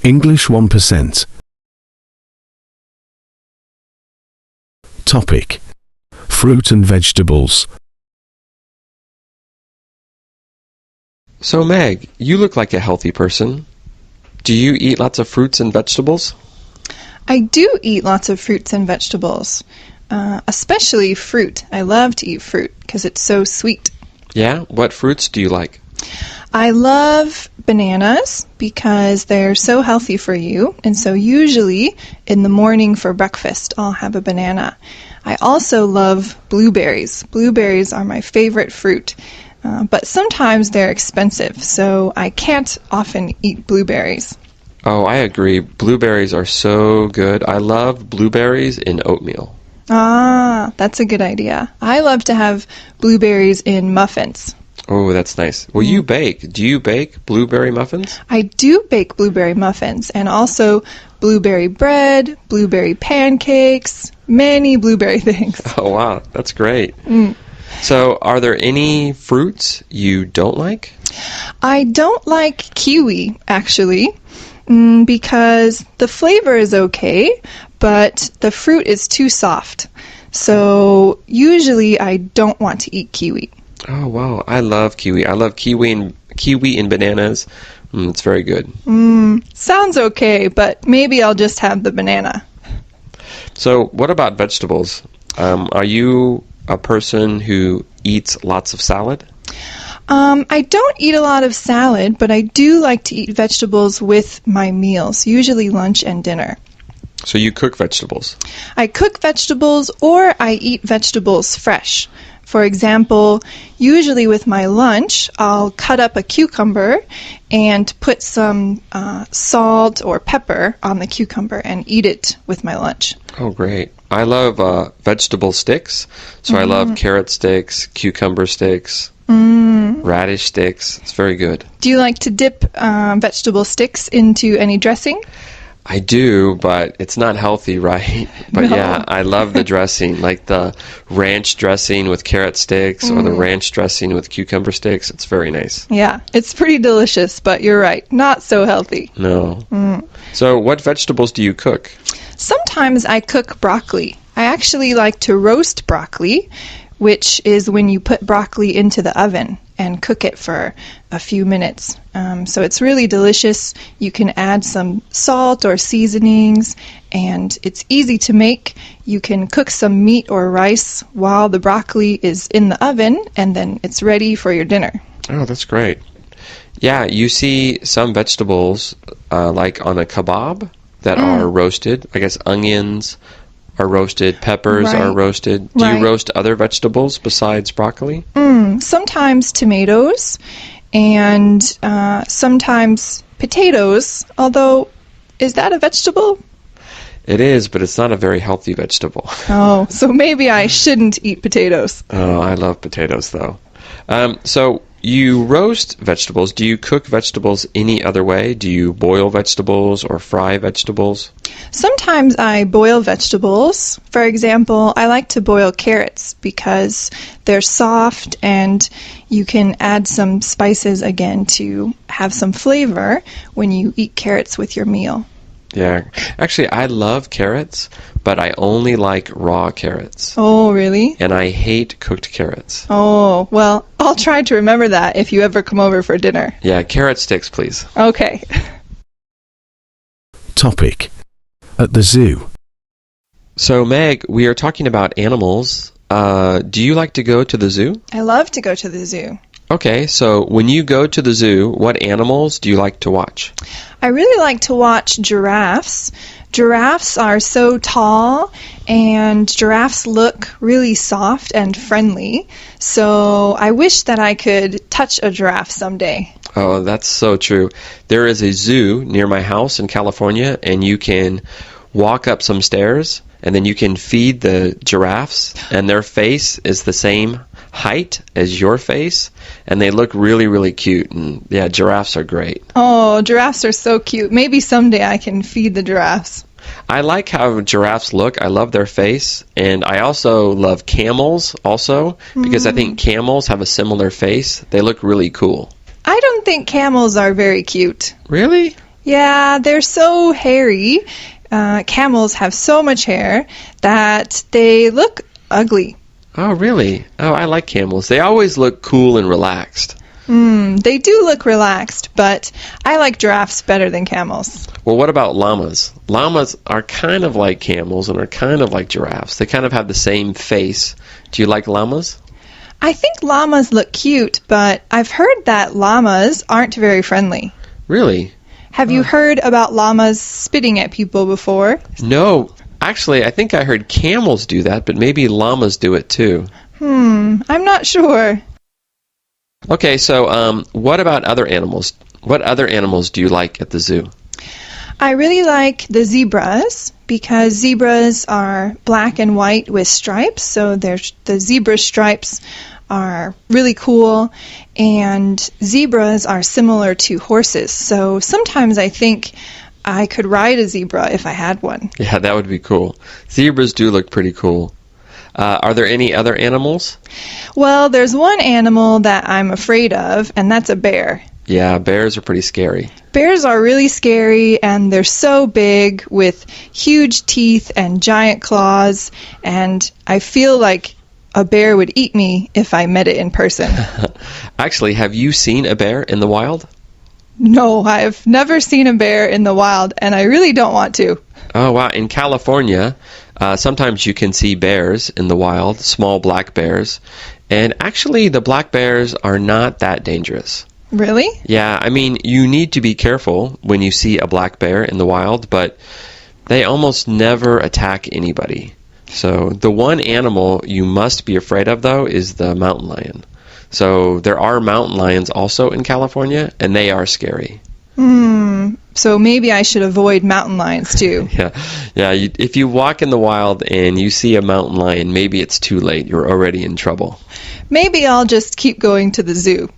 English 1%. Topic: Fruit and vegetables. So Meg, you look like a healthy person. Do you eat lots of fruits and vegetables? I do eat lots of fruits and vegetables, especially fruit. I love to eat fruit because it's so sweet. Yeah? What fruits do you like? I love bananas because they're so healthy for you, and so usually in the morning for breakfast I'll have a banana. I also love blueberries. Blueberries are my favorite fruit, but sometimes they're expensive, so I can't often eat blueberries. Oh, I agree. Blueberries are so good. I love blueberries in oatmeal. Ah, that's a good idea. I love to have blueberries in muffins. Oh, that's nice. Well, you bake. Do you bake blueberry muffins? I do bake blueberry muffins and also blueberry bread, blueberry pancakes, many blueberry things. Oh, wow. That's great. So, are there any fruits you don't like? I don't like kiwi, actually, because the flavor is okay, but the fruit is too soft. So, usually I don't want to eat kiwi. Oh, wow. I love kiwi. I love kiwi and bananas. It's very good. Sounds okay, but maybe I'll just have the banana. So, what about vegetables? Are you a person who eats lots of salad? I don't eat a lot of salad, but I do like to eat vegetables with my meals, usually lunch and dinner. So you cook vegetables? I cook vegetables or I eat vegetables fresh. For example, usually with my lunch, I'll cut up a cucumber and put some salt or pepper on the cucumber and eat it with my lunch. Oh, great. I love vegetable sticks. So I love carrot sticks, cucumber sticks, radish sticks. It's very good. Do you like to dip vegetable sticks into any dressing? I do, but it's not healthy, right? But No. yeah, I love the dressing, like the ranch dressing with carrot sticks or the ranch dressing with cucumber sticks. It's very nice. Yeah, it's pretty delicious, but you're right, not so healthy. No. So what vegetables do you cook? Sometimes I cook broccoli. I actually like to roast broccoli, which is when you put broccoli into the oven and cook it for a few minutes. So it's really delicious. You can add some salt or seasonings, and it's easy to make. You can cook some meat or rice while the broccoli is in the oven, and then it's ready for your dinner. Oh, that's great. Yeah, you see some vegetables like on a kebab that are roasted. I guess onions are roasted, peppers are roasted. Do you roast other vegetables besides broccoli? Sometimes tomatoes and sometimes potatoes, although, is that a vegetable? It is, but it's not a very healthy vegetable. Oh, so maybe I shouldn't eat potatoes. Oh, I love potatoes, though. So you roast vegetables. Do you cook vegetables any other way? Do you boil vegetables or fry vegetables? Sometimes I boil vegetables. For example, I like to boil carrots because they're soft and you can add some spices again to have some flavor when you eat carrots with your meal. Yeah. Actually, I love carrots, but I only like raw carrots. Oh, really? And I hate cooked carrots. Oh, well, I'll try to remember that if you ever come over for dinner. Yeah, carrot sticks, please. Okay. Topic: At the zoo. So, Meg, we are talking about animals. Do you like to go to the zoo? I love to go to the zoo. Okay, so when you go to the zoo, what animals do you like to watch? I really like to watch giraffes. Giraffes are so tall, and giraffes look really soft and friendly. So I wish that I could touch a giraffe someday. Oh, that's so true. There is a zoo near my house in California, and you can walk up some stairs, and then you can feed the giraffes, and their face is the same height as your face, and they look really, really cute. And yeah, giraffes are great. Oh, giraffes are so cute. Maybe someday I can feed the giraffes. I like how giraffes look. I love their face, and I also love camels also, because I think camels have a similar face. They look really cool. I don't think camels are very cute. Really? Yeah, they're so hairy. Camels have so much hair that they look ugly. Oh, really? Oh, I like camels. They always look cool and relaxed. They do look relaxed, but I like giraffes better than camels. Well, what about llamas? Llamas are kind of like camels and are kind of like giraffes. They kind of have the same face. Do you like llamas? I think llamas look cute, but I've heard that llamas aren't very friendly. Really? Have you heard about llamas spitting at people before? No. Actually, I think I heard camels do that, but maybe llamas do it too. I'm not sure. Okay, so what about other animals? What other animals do you like at the zoo? I really like the zebras because zebras are black and white with stripes, so the zebra stripes are really cool, and zebras are similar to horses, so sometimes I think I could ride a zebra if I had one. Yeah, that would be cool. Zebras do look pretty cool. Are there any other animals? Well, there's one animal that I'm afraid of, and that's a bear. Yeah, bears are pretty scary. Bears are really scary, and they're so big with huge teeth and giant claws, and I feel like a bear would eat me if I met it in person. Actually, have you seen a bear in the wild? No, I've never seen a bear in the wild, and I really don't want to. Oh, wow. In California, sometimes you can see bears in the wild, small black bears. And actually, the black bears are not that dangerous. Really? Yeah, I mean, you need to be careful when you see a black bear in the wild, but they almost never attack anybody. So the one animal you must be afraid of, though, is the mountain lion. So there are mountain lions also in California, and they are scary. So maybe I should avoid mountain lions too. Yeah. If you walk in the wild and you see a mountain lion, maybe it's too late. You're already in trouble. Maybe I'll just keep going to the zoo.